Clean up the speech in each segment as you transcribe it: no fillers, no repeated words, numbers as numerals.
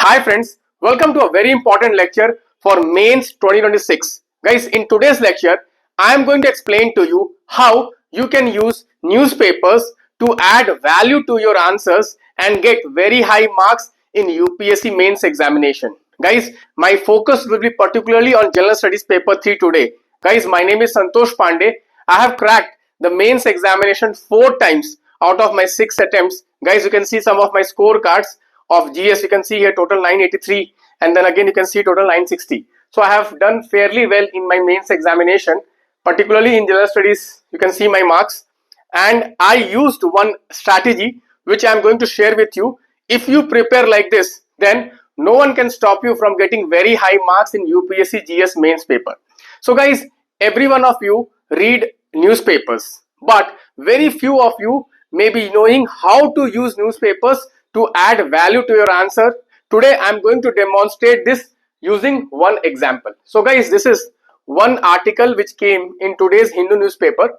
Hi friends, welcome to a very important lecture for Mains 2026. Guys, in today's lecture, I am going to explain to you how you can use newspapers to add value to your answers and get very high marks in UPSC Mains examination. Guys, my focus will be particularly on General Studies paper 3 today. Guys, my name is Santosh Pandey. I have cracked the Mains examination 4 times out of my 6 attempts. Guys, you can see some of my scorecards of GS. You can see here total 983, and then again you can see total 960. So I have done fairly well in my Mains examination, particularly in General Studies. You can see my marks, and I used one strategy which I am going to share with you. If you prepare like this, then no one can stop you from getting very high marks in UPSC GS Mains paper. So guys, every one of you read newspapers, but very few of you may be knowing how to use newspapers to add value to your answer. Today I am going to demonstrate this using one example. So guys, this is one article which came in today's Hindu newspaper.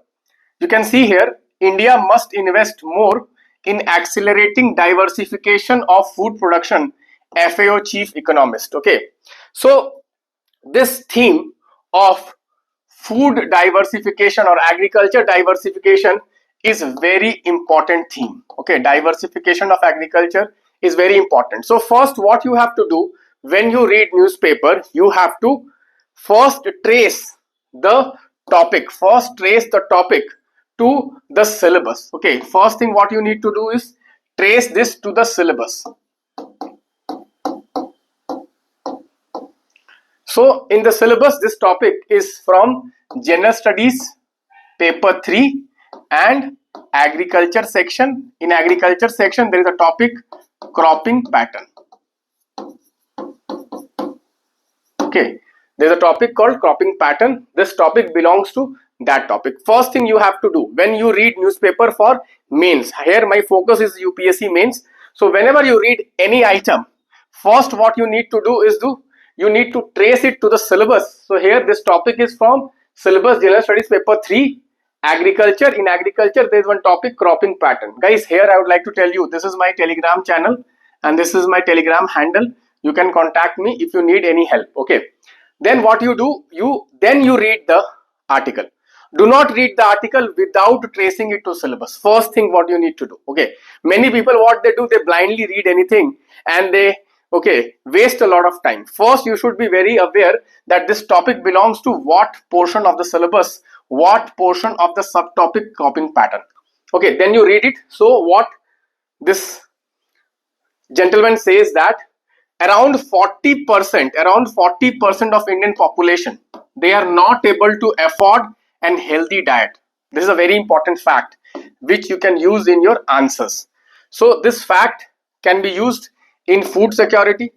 You can see here, India must invest more in accelerating diversification of food production, FAO chief economist. Okay, so this theme of food diversification or agriculture diversification is very important theme. Okay, diversification of agriculture is very important. So first, what you have to do when you read newspaper, you have to first trace the topic to the syllabus. Okay, first thing what you need to do is trace this to the syllabus. So in the syllabus, this topic is from General Studies paper 3 and agriculture section. In agriculture section, there is a topic cropping pattern. Okay, there is a topic called cropping pattern. This topic belongs to that topic. First thing you have to do when you read newspaper for mains, here my focus is UPSC mains. So whenever you read any item, first what you need to do is you need to trace it to the syllabus. So here this topic is from syllabus General Studies paper 3 agriculture. In agriculture there is one topic cropping pattern. Guys, here I would like to tell you, this is my Telegram channel and this is my Telegram handle. You can contact me if you need any help. Okay, then what you do, you read the article. Do not read the article without tracing it to syllabus. First thing what you need to do. Okay, many people what they do, they blindly read anything and they waste a lot of time. First you should be very aware that this topic belongs to what portion of the syllabus, what portion of the subtopic cropping pattern. Okay, then you read it. So what this gentleman says that around 40% of Indian population, they are not able to afford an healthy diet. This is a very important fact which you can use in your answers. So this fact can be used in food security.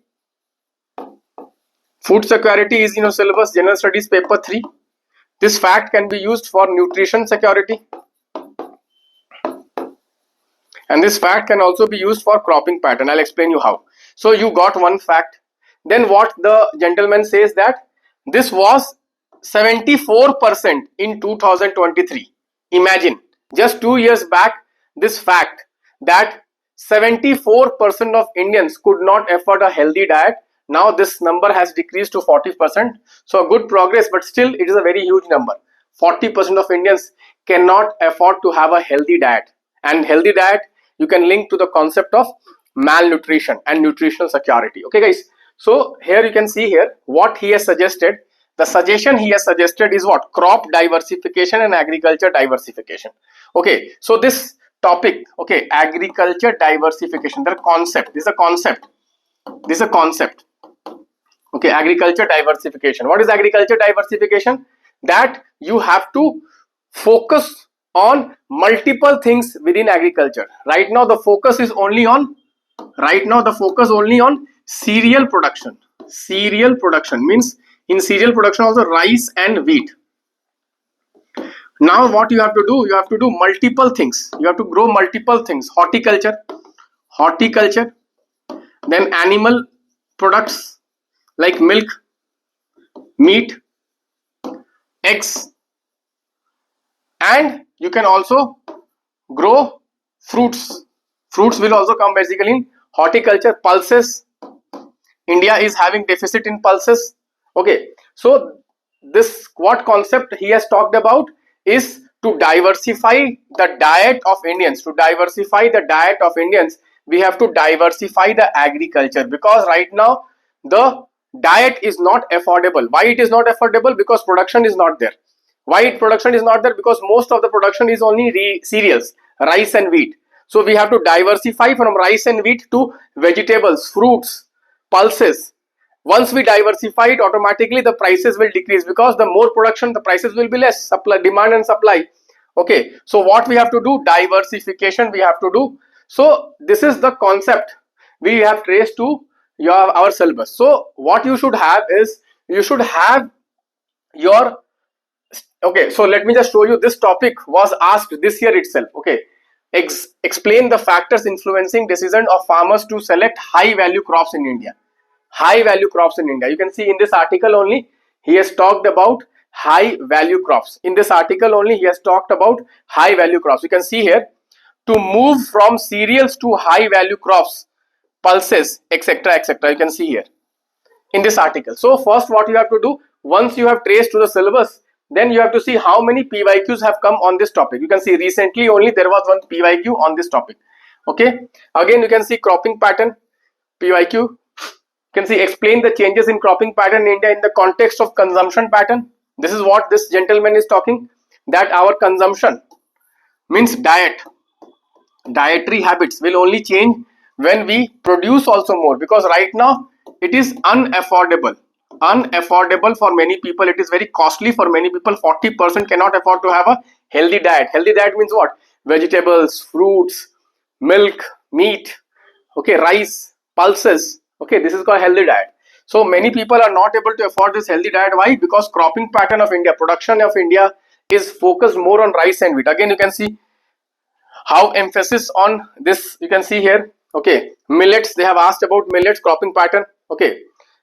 Food security is in your syllabus General Studies paper 3. This fact can be used for nutrition security, and this fact can also be used for cropping pattern. I'll explain you how. So you got one fact. Then what the gentleman says that this was 74% in 2023. Imagine, just 2 years back, this fact that 74% of Indians could not afford a healthy diet. Now this number has decreased to 40%. So a good progress, but still it is a very huge number. 40% of Indians cannot afford to have a healthy diet. And healthy diet you can link to the concept of malnutrition and nutritional security. Okay guys, so here you can see here what he has suggested. The suggestion he has suggested is what? Crop diversification and agriculture diversification. Okay, so this topic, okay, agriculture diversification, the concept, this is a concept. Okay, agriculture diversification. What is agriculture diversification? That you have to focus on multiple things within agriculture. Right now the focus is only on cereal production. Cereal production means in cereal production also rice and wheat. Now what you have to do, you have to do multiple things. You have to grow multiple things. Horticulture, then animal products like milk, meat, eggs, and you can also grow fruits. Fruits will also come basically in horticulture, pulses, India is having deficit in pulses. Okay, so this what concept he has talked about is to diversify the diet of Indians. To diversify the diet of Indians, we have to diversify the agriculture, because right now the diet is not affordable. Why it is not affordable? Because production is not there. Why production is not there? Because most of the production is only cereals, rice and wheat. So we have to diversify from rice and wheat to vegetables, fruits, pulses. Once we diversify it, automatically the prices will decrease, because the more production, the prices will be less. Supply, demand and supply. Okay, so what we have to do? Diversification we have to do. So this is the concept we have traced to our syllabus. So what you should have is, you should have your, okay, so let me just show you. This topic was asked this year itself. Okay, explain the factors influencing decision of farmers to select high value crops in India. High value crops in India. You can see in this article only he has talked about high value crops. In this article only he has talked about high value crops. You can see here, to move from cereals to high value crops, pulses, etc., etc. You can see here in this article. So first what you have to do, once you have traced to the syllabus, then you have to see how many PYQs have come on this topic. You can see recently only there was one PYQ on this topic. Okay, again you can see cropping pattern, PYQ. You can see explain the changes in cropping pattern in India in the context of consumption pattern. This is what this gentleman is talking, that our consumption means dietary habits will only change when we produce also more, because right now it is unaffordable for many people. It is very costly for many people. 40% cannot afford to have a healthy diet. Healthy diet means what? Vegetables, fruits, milk, meat, okay, rice, pulses. Okay, this is called healthy diet. So many people are not able to afford this healthy diet. Why? Because cropping pattern of India, production of India is focused more on rice and wheat. Again you can see how emphasis on this. You can see here, okay, millets. They have asked about millets cropping pattern. Okay,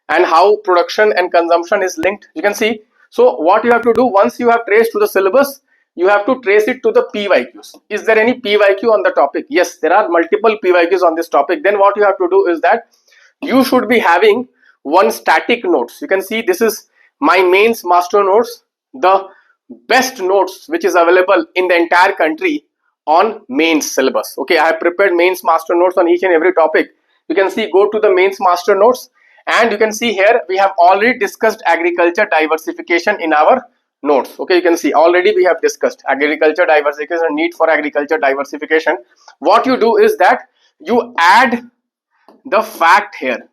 and how production and consumption is linked. You can see. So what you have to do, once you have traced to the syllabus, you have to trace it to the PYQs. Is there any PYQ on the topic? Yes, there are multiple PYQs on this topic. Then what you have to do is that you should be having one static notes. You can see this is my mains master notes, the best notes which is available in the entire country on mains syllabus. Okay, I have prepared mains master notes on each and every topic. You can see, go to the mains master notes, and you can see here we have already discussed agriculture diversification in our notes. Okay, you can see already we have discussed agriculture diversification, need for agriculture diversification. What you do is that you add the fact here.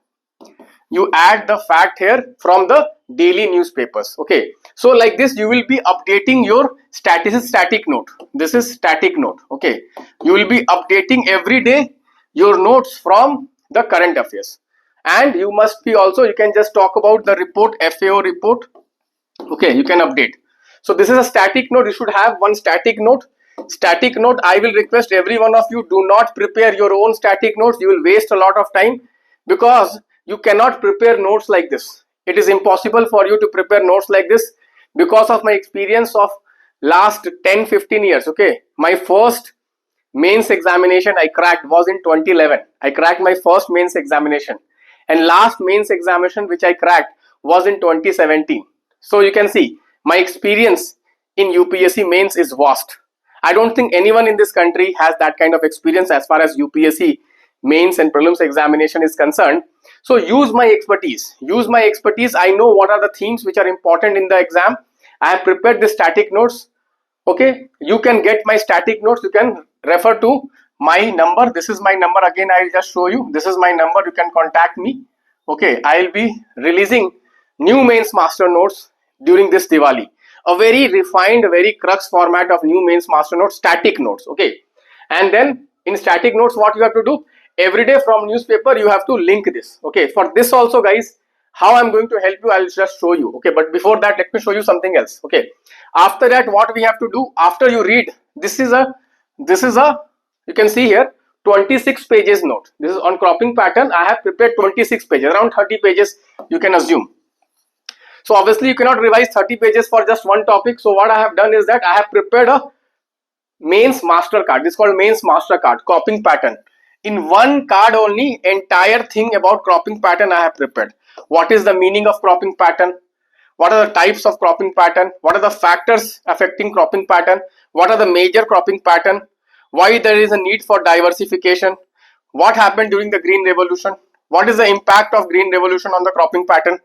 You add the fact here from the daily newspapers. Okay, so like this you will be updating your static note. This is static note. Okay, you will be updating every day your notes from the current affairs, and you must be also, you can just talk about the report, FAO report. Okay, you can update. So this is a static note. You should have one static note. Static note, I will request every one of you, do not prepare your own static notes. You will waste a lot of time, because you cannot prepare notes like this. It is impossible for you to prepare notes like this, because of my experience of last 10-15 years. Okay, my first mains examination I cracked was in 2011. I cracked my first mains examination, and last mains examination which I cracked was in 2017. So you can see my experience in UPSC mains is vast. I don't think anyone in this country has that kind of experience as far as UPSC mains and prelims examination is concerned. So use my expertise. Use my expertise. I know what are the themes which are important in the exam. I have prepared the static notes. Okay, you can get my static notes. You can refer to my number. This is my number. Again, I'll just show you. This is my number. You can contact me. Okay, I'll be releasing new mains master notes during this Diwali. A very refined, very crux format of new mains master notes, static notes. Okay, and then in static notes, what you have to do? Every day from newspaper, you have to link this. Okay, for this also, guys, how I'm going to help you, I'll just show you. Okay, but before that, let me show you something else. Okay, after that, what we have to do, after you read, this is a you can see here 26 pages note. This is on cropping pattern. I have prepared 26 pages, around 30 pages you can assume. So obviously you cannot revise 30 pages for just one topic. So what I have done is that I have prepared a mains master card. This is called mains master card, cropping pattern. in one card only, entire thing about cropping pattern I have prepared. What is the meaning of cropping pattern? What are the types of cropping pattern? What are the factors affecting cropping pattern? What are the major cropping pattern? Why there is a need for diversification? What happened during the Green Revolution? What is the impact of Green Revolution on the cropping pattern?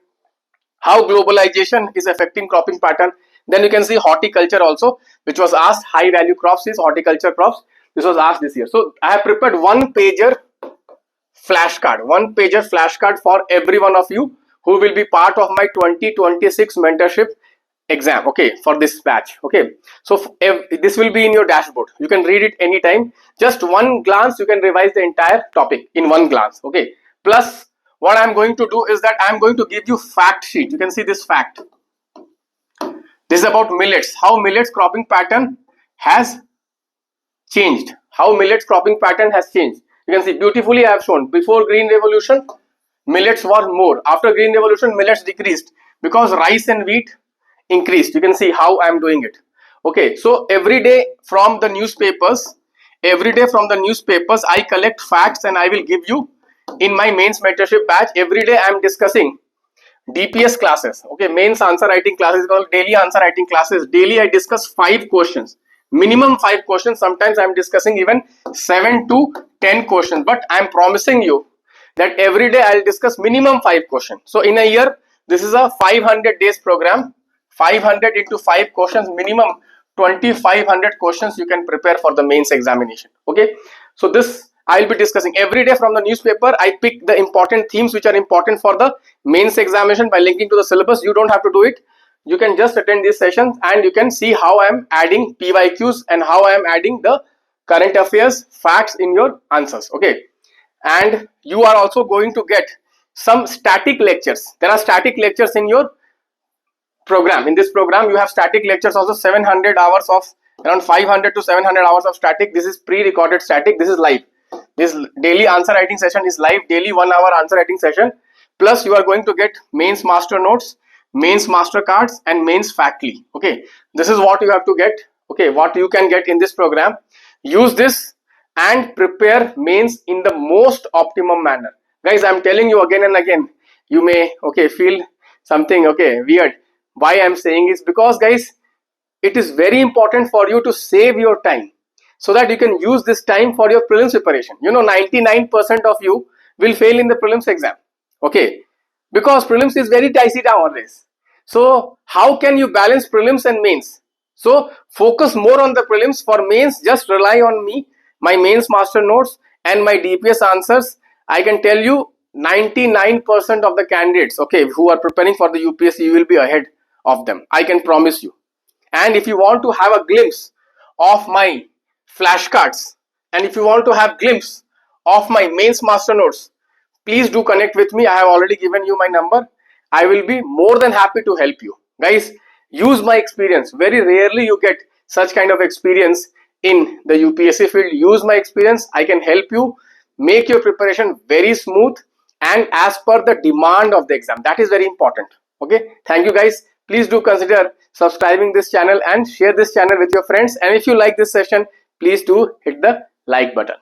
How globalization is affecting cropping pattern? Then you can see horticulture also, which was asked. High value crops is horticulture crops. This was asked this year. So I have prepared one pager flashcard for every one of you who will be part of my 2026 mentorship exam, okay, for this batch. Okay, so this will be in your dashboard. You can read it anytime. Just one glance, you can revise the entire topic in one glance. Okay, plus what I'm going to do is that I'm going to give you fact sheet. You can see this fact. This is about millets, how millets cropping pattern has changed. You can see beautifully I have shown. Before Green Revolution, millets were more. After Green Revolution, millets decreased because rice and wheat increased. You can see how I am doing it. Okay, so every day from the newspapers, I collect facts and I will give you in my mains mentorship batch. Every day I am discussing DPS classes. Okay, mains answer writing classes called daily answer writing classes. Daily I discuss 5 questions. Minimum 5 questions. Sometimes I am discussing even 7 to 10 questions. But I am promising you that every day I will discuss minimum 5 questions. So in a year, this is a 500 days program. 500 into 5 questions, minimum 2500 questions you can prepare for the mains examination. Okay, so this I will be discussing every day from the newspaper. I pick the important themes which are important for the mains examination by linking to the syllabus. You don't have to do it. You can just attend these sessions and you can see how I am adding PYQs and how I am adding the current affairs facts in your answers. Okay, and you are also going to get some static lectures. There are static lectures in your program. In this program you have static lectures also, 700 hours of, around 500 to 700 hours of static. This is pre-recorded static. This is live. This daily answer writing session is live, daily 1 hour answer writing session. Plus you are going to get mains master notes, mains master cards and mains factly. Okay, this is what you have to get. Okay, what you can get in this program. Use this and prepare mains in the most optimum manner. Guys, I'm telling you again and again, you may feel something weird. Why I'm saying is because guys, it is very important for you to save your time so that you can use this time for your prelims preparation. 99% of you will fail in the prelims exam. Okay, because prelims is very dicey nowadays. So how can you balance prelims and mains? So focus more on the prelims. For mains, just rely on me, my mains master notes and my DPS answers. I can tell you 99% of the candidates who are preparing for the UPSC, you will be ahead of them. I can promise you. And if you want to have a glimpse of my flashcards and if you want to have glimpse of my mains master notes, please do connect with me. I have already given you my number. I will be more than happy to help you. Guys, use my experience. Very rarely you get such kind of experience in the UPSC field. Use my experience. I can help you make your preparation very smooth and as per the demand of the exam. That is very important. Okay, thank you guys. Please do consider subscribing this channel and share this channel with your friends. And if you like this session, please do hit the like button.